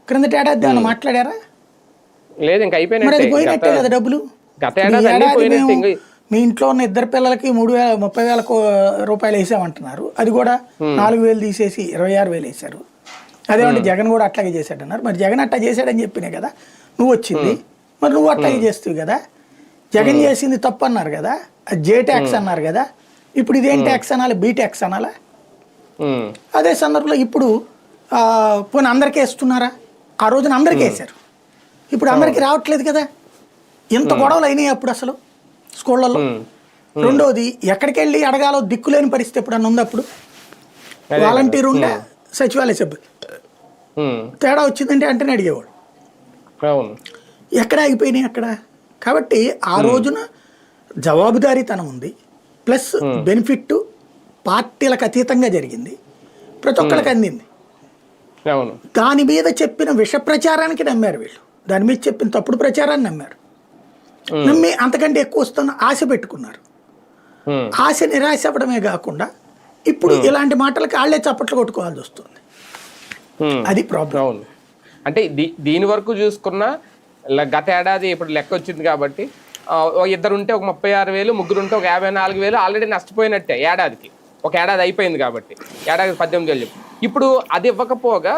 క్రిందటి ఏడాది ఏమన్నా మాట్లాడారా? లేదు, ఇంకా మరి అది అయిపోయినట్టే. పోయినట్టే కదా డబ్బులు. గత ఇప్పుడు ఈ ఏడాది అన్ని ఏడాది పోయినట్టే. మేము మీ ఇంట్లో ఉన్న ఇద్దరు పిల్లలకి 30,000 రూపాయలు వేసామంటున్నారు. అది కూడా 4,000 తీసేసి 26,000 వేశారు. అదేమంటే జగన్ కూడా అట్లాగే చేశాడన్నారు. మరి జగన్ అట్లా చేశాడని చెప్పినే కదా నువ్వు వచ్చింది. మరి నువ్వు అట్లాగే చేస్తావు కదా. జగన్ చేసింది తప్పు అన్నారు కదా, అది జే ట్యాక్స్ అన్నారు కదా. ఇప్పుడు ఇదేం ట్యాక్స్ అనాలి? బీ ట్యాక్స్ అనాలా? అదే సందర్భంలో ఇప్పుడు పోనీ అందరికీ వేస్తున్నారా? ఆ రోజున అందరికీ వేశారు, ఇప్పుడు అందరికీ రావట్లేదు కదా. ఎంత గొడవలు అయినాయి అప్పుడు అసలు స్కూళ్ళల్లో. రెండోది, ఎక్కడికి వెళ్ళి అడగాలో దిక్కులేని పరిస్థితి ఎప్పుడన్నా ఉంది. అప్పుడు వాలంటీర్ ఉండే, సచివాలయ సభ్యులు తేడా వచ్చిందంటే అంటేనే అడిగేవాడు. ఎక్కడ ఆగిపోయినాయి అక్కడ. కాబట్టి ఆ రోజున జవాబుదారీతనం ఉంది, ప్లస్ బెనిఫిట్ పార్టీలకు అతీతంగా జరిగింది, ప్రతి ఒక్కరికి అందింది. దాని మీద చెప్పిన విష ప్రచారానికి నమ్మారు వీళ్ళు. దాని మీద చెప్పిన తప్పుడు ప్రచారాన్ని నమ్మారు. నమ్మి అంతకంటే ఎక్కువ వస్తున్న ఆశ పెట్టుకున్నారు. ఆశ నిరాశ అవ్వడమే కాకుండా ఇప్పుడు ఇలాంటి మాటలకి వాళ్ళే చప్పట్లు కొట్టుకోవాల్సి వస్తుంది. అది ప్రాబ్లం. అంటే దీని వరకు చూసుకున్న గత ఏడాది ఇప్పుడు లెక్క వచ్చింది కాబట్టి ఇద్దరు ఉంటే ఒక 36,000, ముగ్గురు ఉంటే ఒక 54,000 ఆల్రెడీ నష్టపోయినట్టే ఏడాదికి. ఒక ఏడాది అయిపోయింది కాబట్టి, ఏడాది 18,000 చెప్పి. ఇప్పుడు అది ఇవ్వకపోగా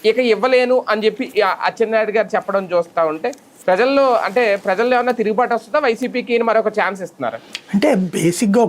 ఇక ఇవ్వలేను అని చెప్పి అచ్చెన్నాయుడు గారు చెప్పడం చూస్తూ ఉంటే ప్రజల్లో ఏమన్నా తిరుగుబాటు వస్తుందా? వైసీపీకి మరొక ఛాన్స్ ఇస్తున్నారు అంటే బేసిక్గా